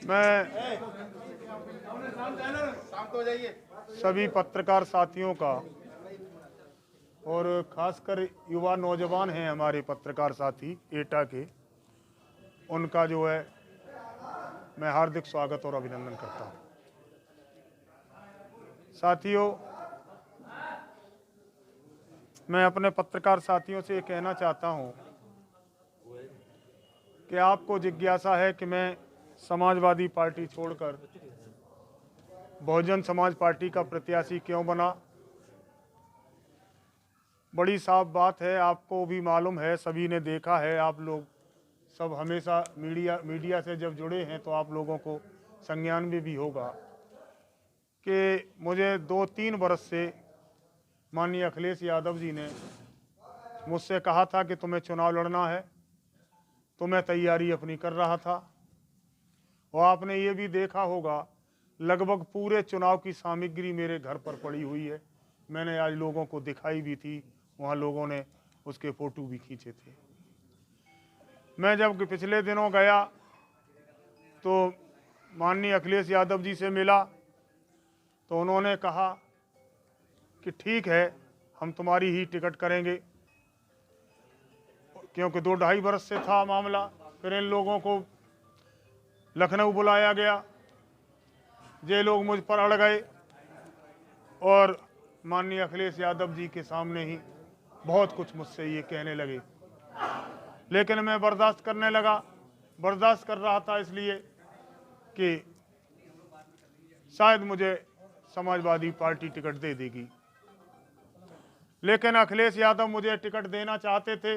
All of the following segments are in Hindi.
मैं सभी पत्रकार साथियों का और खासकर युवा नौजवान हैं हमारे पत्रकार साथी एटा के, उनका जो है मैं हार्दिक स्वागत और अभिनंदन करता हूं। साथियों, मैं अपने पत्रकार साथियों से ये कहना चाहता हूं कि आपको जिज्ञासा है कि मैं समाजवादी पार्टी छोड़कर बहुजन समाज पार्टी का प्रत्याशी क्यों बना। बड़ी साफ बात है, आपको भी मालूम है, सभी ने देखा है, आप लोग सब हमेशा मीडिया से जब जुड़े हैं तो आप लोगों को संज्ञान में भी होगा कि मुझे 2-3 बरस से माननीय अखिलेश यादव जी ने मुझसे कहा था कि तुम्हें चुनाव लड़ना है, तो मैं तैयारी अपनी कर रहा था। और आपने ये भी देखा होगा, लगभग पूरे चुनाव की सामग्री मेरे घर पर पड़ी हुई है। मैंने आज लोगों को दिखाई भी थी, वहाँ लोगों ने उसके फ़ोटो भी खींचे थे। मैं जब पिछले दिनों गया तो माननीय अखिलेश यादव जी से मिला तो उन्होंने कहा कि ठीक है, हम तुम्हारी ही टिकट करेंगे, क्योंकि 2-2.5 बरस से था मामला। फिर इन लोगों को लखनऊ बुलाया गया, ये लोग मुझ पर अड़ गए और माननीय अखिलेश यादव जी के सामने ही बहुत कुछ मुझसे ये कहने लगे, लेकिन मैं बर्दाश्त करने लगा। बर्दाश्त कर रहा था इसलिए कि शायद मुझे समाजवादी पार्टी टिकट दे देगी, लेकिन अखिलेश यादव मुझे टिकट देना चाहते थे,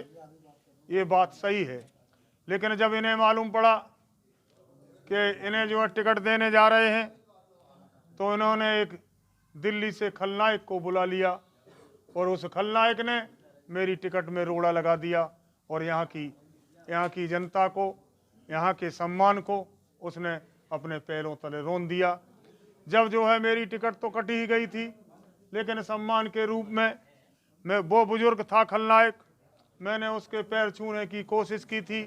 ये बात सही है। लेकिन जब इन्हें मालूम पड़ा कि इन्हें जो है टिकट देने जा रहे हैं, तो इन्होंने एक दिल्ली से खलनायक को बुला लिया और उस खलनायक ने मेरी टिकट में रोड़ा लगा दिया और यहाँ की जनता को, यहाँ के सम्मान को उसने अपने पैरों तले रौंद दिया। जब जो है मेरी टिकट तो कटी ही गई थी, लेकिन सम्मान के रूप में मैं, वो बुजुर्ग था खलनायक, मैंने उसके पैर छूने की कोशिश की थी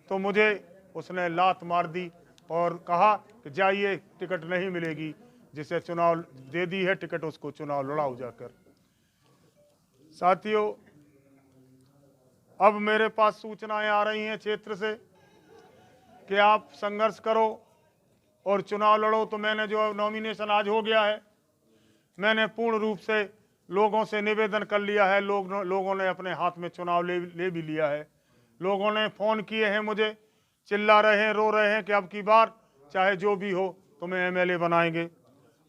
तो मुझे उसने लात मार दी और कहा कि जाइए, टिकट नहीं मिलेगी, जिसे चुनाव दे दी है टिकट उसको चुनाव लड़ाओ जाकर। साथियों, अब मेरे पास सूचनाएं आ रही हैं क्षेत्र से कि आप संघर्ष करो और चुनाव लड़ो। तो मैंने जो नॉमिनेशन आज हो गया है, मैंने पूर्ण रूप से लोगों से निवेदन कर लिया है। लोगों ने अपने हाथ में चुनाव ले भी लिया है। लोगों ने फ़ोन किए हैं, मुझे चिल्ला रहे हैं, रो रहे हैं कि अब की बार चाहे जो भी हो तुम्हें एमएलए बनाएंगे।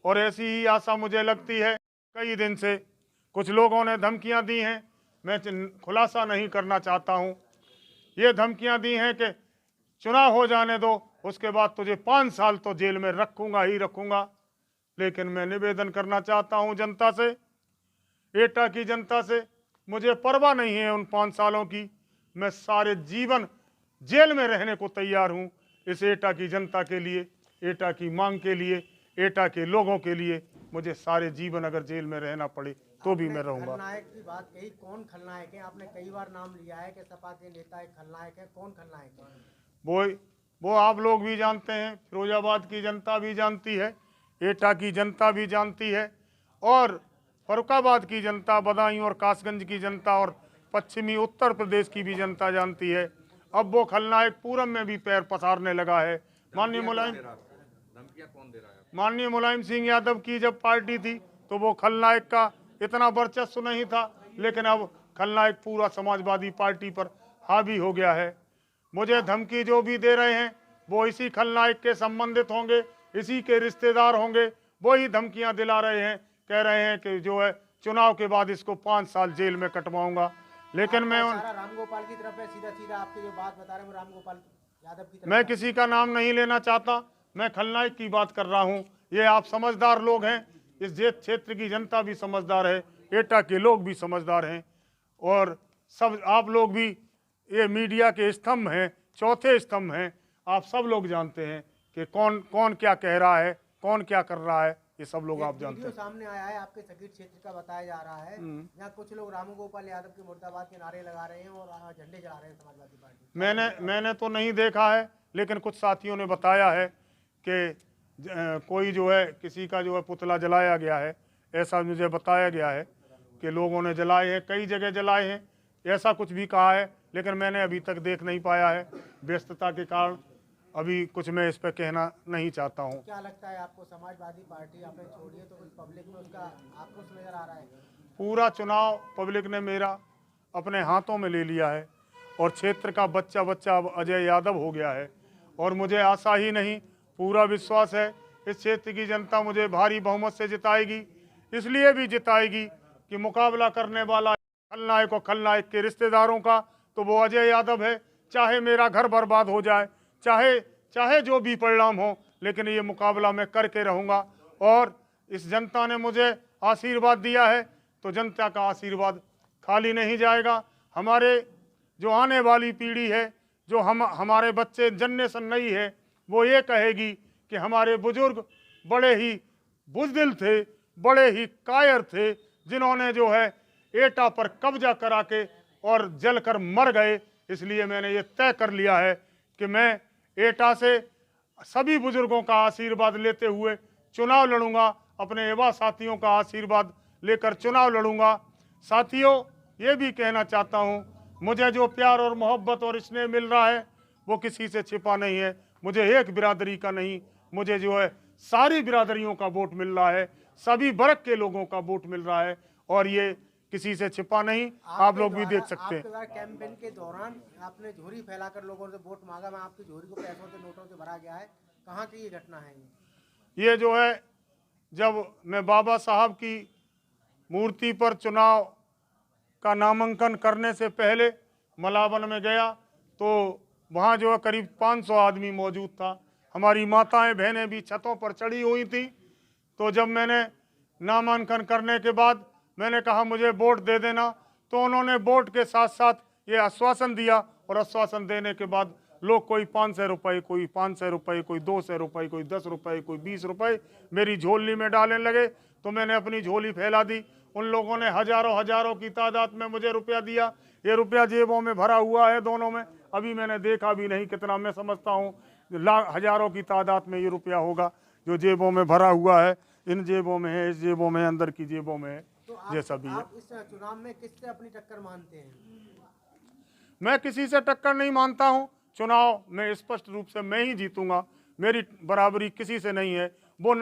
और ऐसी ही आशा मुझे लगती है। कई दिन से कुछ लोगों ने धमकियां दी हैं, मैं खुलासा नहीं करना चाहता हूं। ये धमकियां दी हैं कि चुनाव हो जाने दो, उसके बाद तुझे 5 साल तो जेल में रखूंगा ही रखूंगा। लेकिन मैं निवेदन करना चाहता हूं जनता से, एटा की जनता से, मुझे परवाह नहीं है उन 5 सालों की। मैं सारे जीवन जेल में रहने को तैयार हूं इस एटा की जनता के लिए, एटा की मांग के लिए, एटा के लोगों के लिए। मुझे सारे जीवन अगर जेल में रहना पड़े तो भी मैं रहूंगा। खलनायक की बात कही, कौन खलनायक है? आपने कई बार नाम लिया है कि सपा के नेता एक खलनायक है, कौन खलनायक है? वो आप लोग भी जानते हैं, फिरोजाबाद की जनता भी जानती है, एटा की जनता भी जानती है, और फरुखाबाद की जनता, बदायूं और कासगंज की जनता और पश्चिमी उत्तर प्रदेश की भी जनता जानती है। अब वो खलनायक पूरब में भी पैर पसारने लगा है। माननीय मुलायम सिंह यादव की जब पार्टी थी तो वो खलनायक का इतना वर्चस्व नहीं था, लेकिन अब खलनायक पूरा समाजवादी पार्टी पर हावी हो गया है। मुझे धमकी जो भी दे रहे हैं वो इसी खलनायक के संबंधित होंगे, इसी के रिश्तेदार होंगे। वो ही धमकियां दिला रहे हैं, कह रहे हैं कि जो है चुनाव के बाद इसको 5 साल जेल में कटवाऊंगा। लेकिन मैं रामगोपाल की तरफ है, सीधा आपकी जो बात बता रहे हैं रामगोपाल यादव की तरफ। मैं किसी का नाम नहीं लेना चाहता, मैं खलनायक की बात कर रहा हूं। ये आप समझदार लोग हैं, इस क्षेत्र की जनता भी समझदार है, एटा के लोग भी समझदार हैं, और सब आप लोग भी, ये मीडिया के स्तंभ हैं, चौथे स्तंभ हैं। आप सब लोग जानते हैं कि कौन क्या कह रहा है, कौन क्या कर रहा है, ये सब लोग आप जानते हैं। सामने आया है आपके सगीर क्षेत्र का, बताया जा रहा है यहाँ कुछ लोग रामगोपाल यादव के मुर्दाबाद के नारे लगा रहे हैं और झंडे जला रहे हैं समाजवादी पार्टी। मैंने तो नहीं देखा है, लेकिन कुछ साथियों ने बताया है कि कोई जो है किसी का जो है पुतला जलाया गया है, ऐसा मुझे बताया गया है कि लोगों ने जलाए हैं, कई जगह जलाए हैं, ऐसा कुछ भी कहा है, लेकिन मैंने अभी तक देख नहीं पाया है। व्यस्तता के कारण अभी कुछ मैं इस पर कहना नहीं चाहता हूँ। क्या लगता है आपको, समाजवादी पार्टी आपने छोड़ी है तो कुछ पब्लिक में उसका आक्रोश नजर आ रहा है? पूरा चुनाव पब्लिक ने मेरा अपने हाथों में ले लिया है और क्षेत्र का बच्चा बच्चा अब अजय यादव हो गया है और मुझे आशा ही नहीं, पूरा विश्वास है इस क्षेत्र की जनता मुझे भारी बहुमत से जिताएगी। इसलिए भी जिताएगी कि मुकाबला करने वाला खलनायक और खलनायक के रिश्तेदारों का तो वो अजय यादव है। चाहे मेरा घर बर्बाद हो जाए, चाहे जो भी परिणाम हो, लेकिन ये मुकाबला मैं करके रहूँगा। और इस जनता ने मुझे आशीर्वाद दिया है तो जनता का आशीर्वाद खाली नहीं जाएगा। हमारे जो आने वाली पीढ़ी है, जो हमारे बच्चे जनरेशन नहीं है, वो ये कहेगी कि हमारे बुजुर्ग बड़े ही बुज़दिल थे, बड़े ही कायर थे, जिन्होंने जो है एटा पर कब्जा करा के और जलकर मर गए। इसलिए मैंने ये तय कर लिया है कि मैं एटा से सभी बुजुर्गों का आशीर्वाद लेते हुए चुनाव लड़ूंगा, अपने युवा साथियों का आशीर्वाद लेकर चुनाव लड़ूंगा। साथियों, ये भी कहना चाहता हूँ, मुझे जो प्यार और मोहब्बत और स्नेह मिल रहा है वो किसी से छिपा नहीं है। मुझे एक बिरादरी का नहीं, मुझे जो है सारी बिरादरियों का वोट मिल रहा है, सभी वर्ग के लोगों का वोट मिल रहा है और ये किसी से छिपा नहीं। आप लोग भी देख सकते हैं। आपके कैंपेन के दौरान आपने झोली फैलाकर लोगों से वोट मांगा, मैं आपकी झोली को पैसों से नोटों से भरा गया है, कहाँ की ये घटना है? ये जो है, जब मैं बाबा साहब की मूर्ति पर चुनाव का नामांकन करने से पहले मलावन में गया तो वहाँ जो है करीब 500 आदमी मौजूद था। हमारी माताएं बहनें भी छतों पर चढ़ी हुई थी। तो जब मैंने नामांकन करने के बाद मैंने कहा मुझे वोट दे देना, तो उन्होंने वोट के साथ साथ ये आश्वासन दिया और आश्वासन देने के बाद लोग कोई 500 रुपये, कोई 500 रुपये, कोई 200 रुपये, कोई 10 रुपये, कोई 20 रुपये मेरी झोली में डालने लगे। तो मैंने अपनी झोली फैला दी। उन लोगों ने हजारों की तादाद में मुझे रुपया दिया। ये रुपया जेबों में भरा हुआ है दोनों में, अभी मैंने देखा भी नहीं कितना, मैं समझता हूँ हजारों की तादाद में ये रुपया होगा जो जेबों में भरा हुआ है। इन जेबों में है, इस जेबों में, अंदर की जेबों में है। तो जैसा भी है, आप इस चुनाव में किससे अपनी टक्कर मानते हैं? मैं किसी से टक्कर नहीं मानता हूं। चुनाव में स्पष्ट रूप से मैं ही जीतूंगा, मेरी बराबरी किसी से नहीं है। वो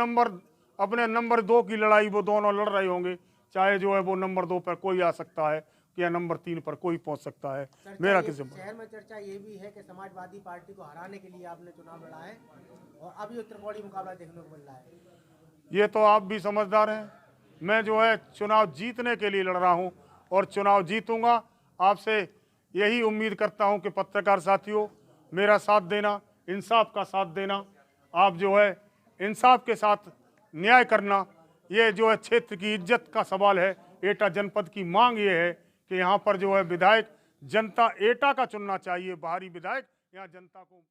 अपने नंबर 2 की लड़ाई वो दोनों लड़ रहे होंगे, चाहे जो है वो नंबर 2 पर कोई आ सकता है या नंबर 3 पर कोई पहुंच सकता है। मेरा किसी शहर में चर्चा ये भी है कि समाजवादी पार्टी को हराने के लिए आपने चुनाव लड़ा है और अब ये त्रिकोणीय मुकाबला देखने को मिल रहा है। ये तो आप भी समझदार हैं। मैं जो है चुनाव जीतने के लिए लड़ रहा हूं और चुनाव जीतूंगा। आपसे यही उम्मीद करता हूं कि पत्रकार साथियों मेरा साथ देना, इंसाफ का साथ देना। आप जो है इंसाफ के साथ न्याय करना। ये जो है क्षेत्र की इज्जत का सवाल है। एटा जनपद की मांग ये है कि यहाँ पर जो है विधायक जनता एटा का चुनना चाहिए, बाहरी विधायक यहाँ जनता को